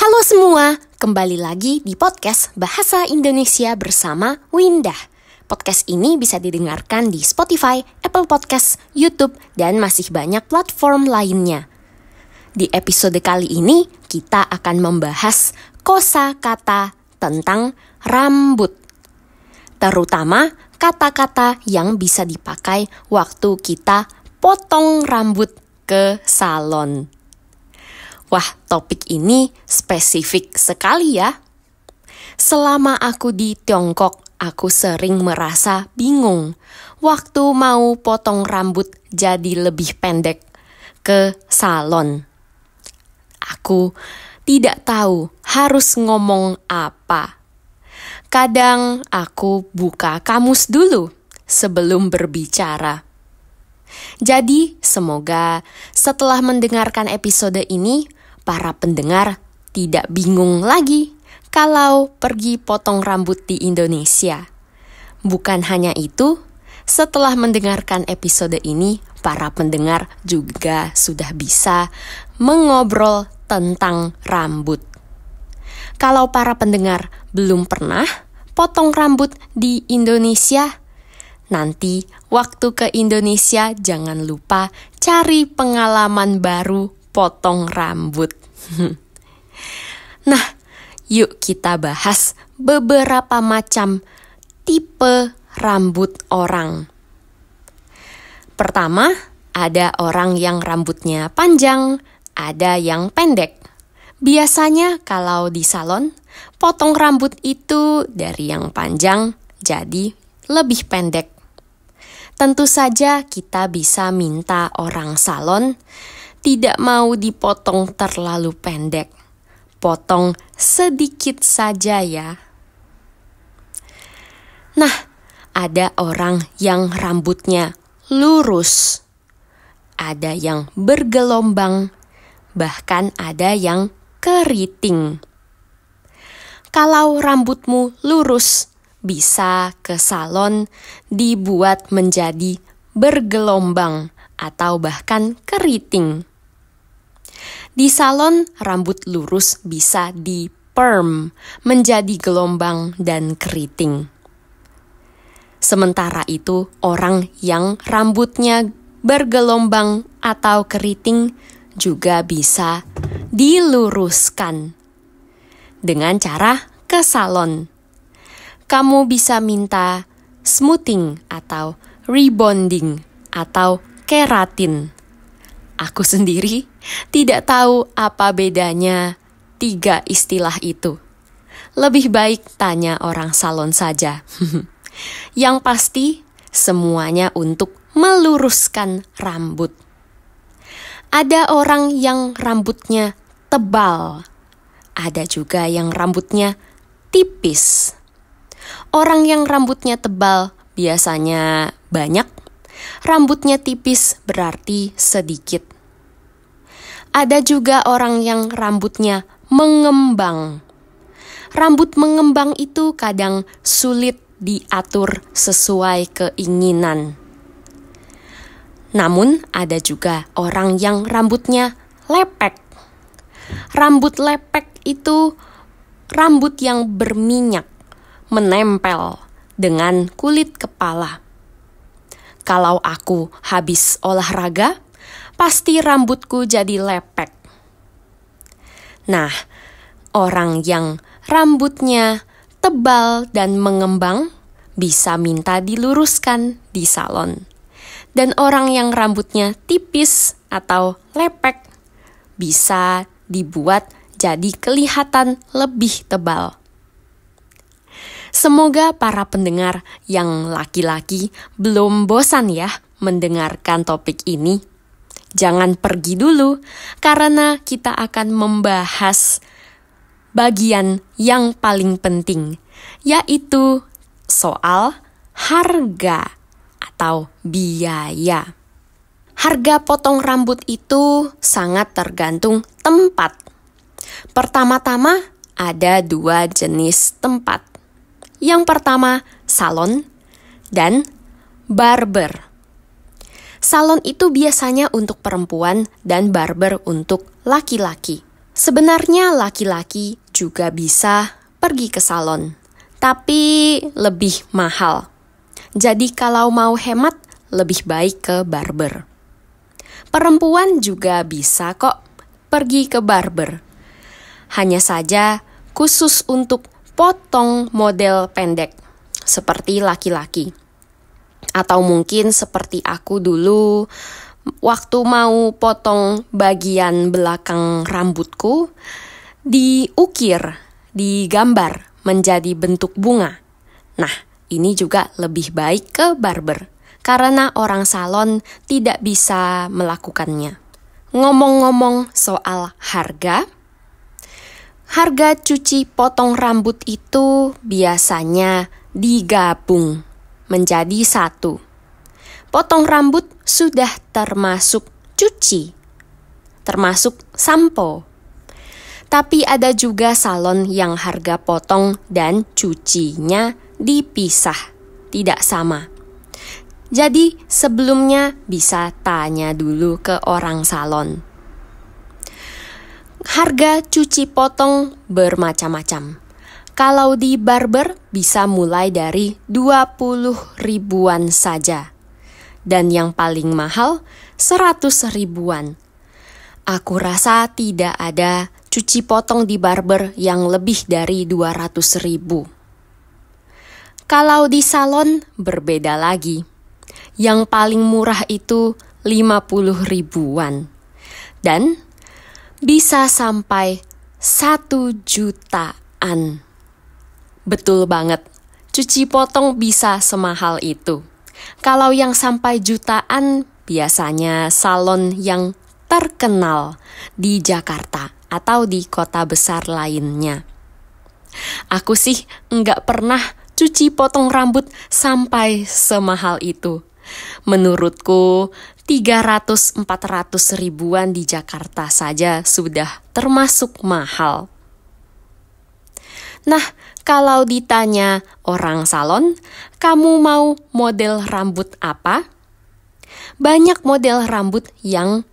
Halo semua, kembali lagi di podcast Bahasa Indonesia bersama Windah. Podcast ini bisa didengarkan di Spotify, Apple Podcast, YouTube, dan masih banyak platform lainnya. Di episode kali ini, kita akan membahas kosakata tentang rambut. Terutama kata-kata yang bisa dipakai waktu kita potong rambut ke salon. Wah, topik ini spesifik sekali ya. Selama aku di Tiongkok, aku sering merasa bingung waktu mau potong rambut jadi lebih pendek ke salon. Aku tidak tahu harus ngomong apa. Kadang aku buka kamus dulu sebelum berbicara. Jadi, semoga setelah mendengarkan episode ini, para pendengar tidak bingung lagi kalau pergi potong rambut di Indonesia. Bukan hanya itu, setelah mendengarkan episode ini, para pendengar juga sudah bisa mengobrol tentang rambut. Kalau para pendengar belum pernah potong rambut di Indonesia, nanti waktu ke Indonesia jangan lupa cari pengalaman baru potong rambut. Nah, yuk kita bahas beberapa macam tipe rambut orang. Pertama, ada orang yang rambutnya panjang, ada yang pendek. Biasanya kalau di salon, potong rambut itu dari yang panjang jadi lebih pendek. Tentu saja kita bisa minta orang salon tidak mau dipotong terlalu pendek. Potong sedikit saja ya. Nah, ada orang yang rambutnya lurus. Ada yang bergelombang, bahkan ada yang keriting. Kalau rambutmu lurus, bisa ke salon dibuat menjadi bergelombang atau bahkan keriting. Di salon, rambut lurus bisa di-perm menjadi gelombang dan keriting. Sementara itu, orang yang rambutnya bergelombang atau keriting juga bisa diluruskan dengan cara ke salon. Kamu bisa minta smoothing atau rebonding atau keratin. Aku sendiri tidak tahu apa bedanya 3 istilah itu. Lebih baik tanya orang salon saja. Yang pasti semuanya untuk meluruskan rambut. Ada orang yang rambutnya tebal. Ada juga yang rambutnya tipis. Orang yang rambutnya tebal biasanya banyak. Rambutnya tipis berarti sedikit. Ada juga orang yang rambutnya mengembang. Rambut mengembang itu kadang sulit diatur sesuai keinginan. Namun ada juga orang yang rambutnya lepek. Rambut lepek itu rambut yang berminyak, menempel dengan kulit kepala. Kalau aku habis olahraga, pasti rambutku jadi lepek. Nah, orang yang rambutnya tebal dan mengembang bisa minta diluruskan di salon. Dan orang yang rambutnya tipis atau lepek bisa dibuat jadi kelihatan lebih tebal. Semoga para pendengar yang laki-laki belum bosan ya mendengarkan topik ini. Jangan pergi dulu karena kita akan membahas bagian yang paling penting, yaitu soal harga atau biaya. Harga potong rambut itu sangat tergantung tempat. Pertama-tama ada 2 jenis tempat. Yang pertama, salon dan barber. Salon itu biasanya untuk perempuan dan barber untuk laki-laki. Sebenarnya laki-laki juga bisa pergi ke salon, tapi lebih mahal. Jadi kalau mau hemat, lebih baik ke barber. Perempuan juga bisa kok pergi ke barber. Hanya saja khusus untuk potong model pendek, seperti laki-laki. Atau mungkin seperti aku dulu, waktu mau potong bagian belakang rambutku, diukir, digambar menjadi bentuk bunga. Nah, ini juga lebih baik ke barber, karena orang salon tidak bisa melakukannya. Ngomong-ngomong soal harga cuci potong rambut itu biasanya digabung menjadi satu. Potong rambut sudah termasuk cuci, termasuk sampo. Tapi ada juga salon yang harga potong dan cucinya dipisah, tidak sama. Jadi sebelumnya bisa tanya dulu ke orang salon. Harga cuci potong bermacam-macam. Kalau di barber bisa mulai dari 20 ribuan saja. Dan yang paling mahal 100 ribuan. Aku rasa tidak ada cuci potong di barber yang lebih dari 200 ribu. Kalau di salon berbeda lagi. Yang paling murah itu 50 ribuan. Dan bisa sampai 1 jutaan. Betul banget, cuci potong bisa semahal itu. Kalau yang sampai jutaan biasanya salon yang terkenal di Jakarta atau di kota besar lainnya. Aku sih nggak pernah cuci potong rambut sampai semahal itu. Menurutku 300-400 ribuan di Jakarta saja sudah termasuk mahal. Nah, kalau ditanya orang salon, kamu mau model rambut apa? Banyak model rambut yang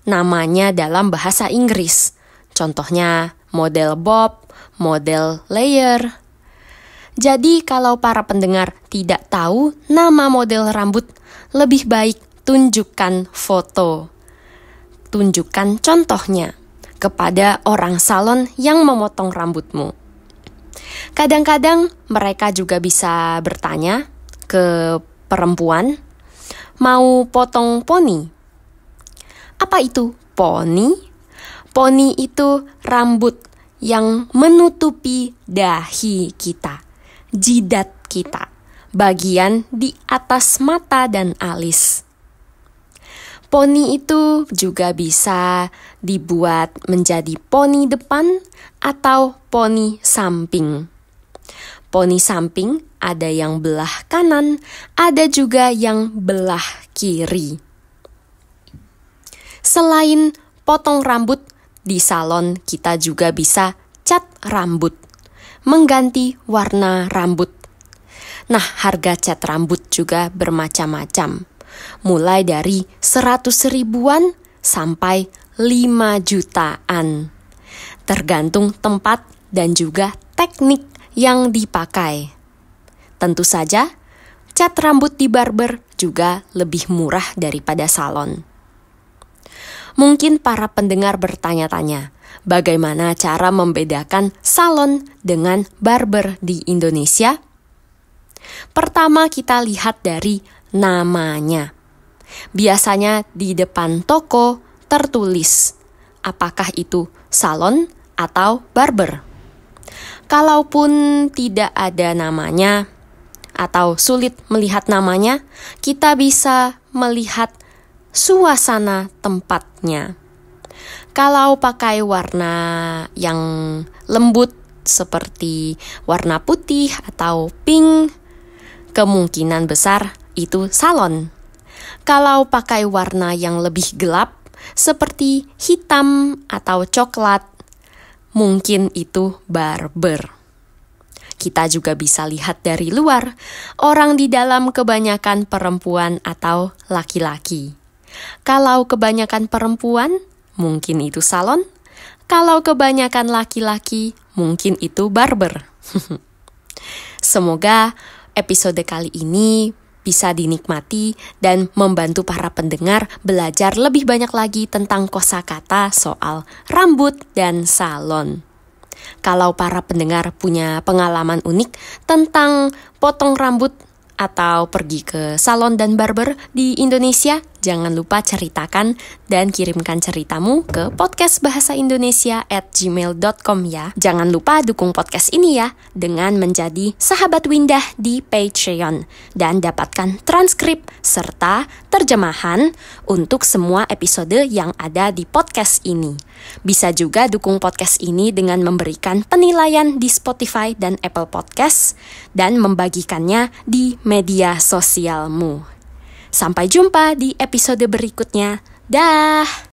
namanya dalam bahasa Inggris. Contohnya model bob, model layer. Jadi kalau para pendengar tidak tahu nama model rambut, lebih baik tunjukkan foto. Tunjukkan contohnya kepada orang salon yang memotong rambutmu. Kadang-kadang mereka juga bisa bertanya ke perempuan, mau potong poni? Apa itu poni? Poni itu rambut yang menutupi dahi kita, jidat kita, bagian di atas mata dan alis. Poni itu juga bisa dibuat menjadi poni depan atau poni samping. Poni samping ada yang belah kanan, ada juga yang belah kiri. Selain potong rambut, di salon kita juga bisa cat rambut, mengganti warna rambut. Nah, harga cat rambut juga bermacam-macam. Mulai dari 100 ribuan sampai 5 jutaan. Tergantung tempat dan juga teknik yang dipakai. Tentu saja, cat rambut di barber juga lebih murah daripada salon. Mungkin para pendengar bertanya-tanya, bagaimana cara membedakan salon dengan barber di Indonesia? Pertama, kita lihat dari namanya. Biasanya di depan toko tertulis apakah itu salon atau barber. Kalaupun tidak ada namanya atau sulit melihat namanya, kita bisa melihat suasana tempatnya. Kalau pakai warna yang lembut seperti warna putih atau pink, kemungkinan besar itu salon. Kalau pakai warna yang lebih gelap seperti hitam atau coklat, mungkin itu barber. Kita juga bisa lihat dari luar, orang di dalam kebanyakan perempuan atau laki-laki. Kalau kebanyakan perempuan, mungkin itu salon. Kalau kebanyakan laki-laki, mungkin itu barber. Semoga episode kali ini bisa dinikmati dan membantu para pendengar belajar lebih banyak lagi tentang kosakata soal rambut dan salon. Kalau para pendengar punya pengalaman unik tentang potong rambut atau pergi ke salon dan barber di Indonesia, jangan lupa ceritakan dan kirimkan ceritamu ke podcastbahasaindonesia@gmail.com ya. Jangan lupa dukung podcast ini ya dengan menjadi sahabat Windah di Patreon dan dapatkan transkrip serta terjemahan untuk semua episode yang ada di podcast ini. Bisa juga dukung podcast ini dengan memberikan penilaian di Spotify dan Apple Podcast dan membagikannya di media sosialmu. Sampai jumpa di episode berikutnya. Dah!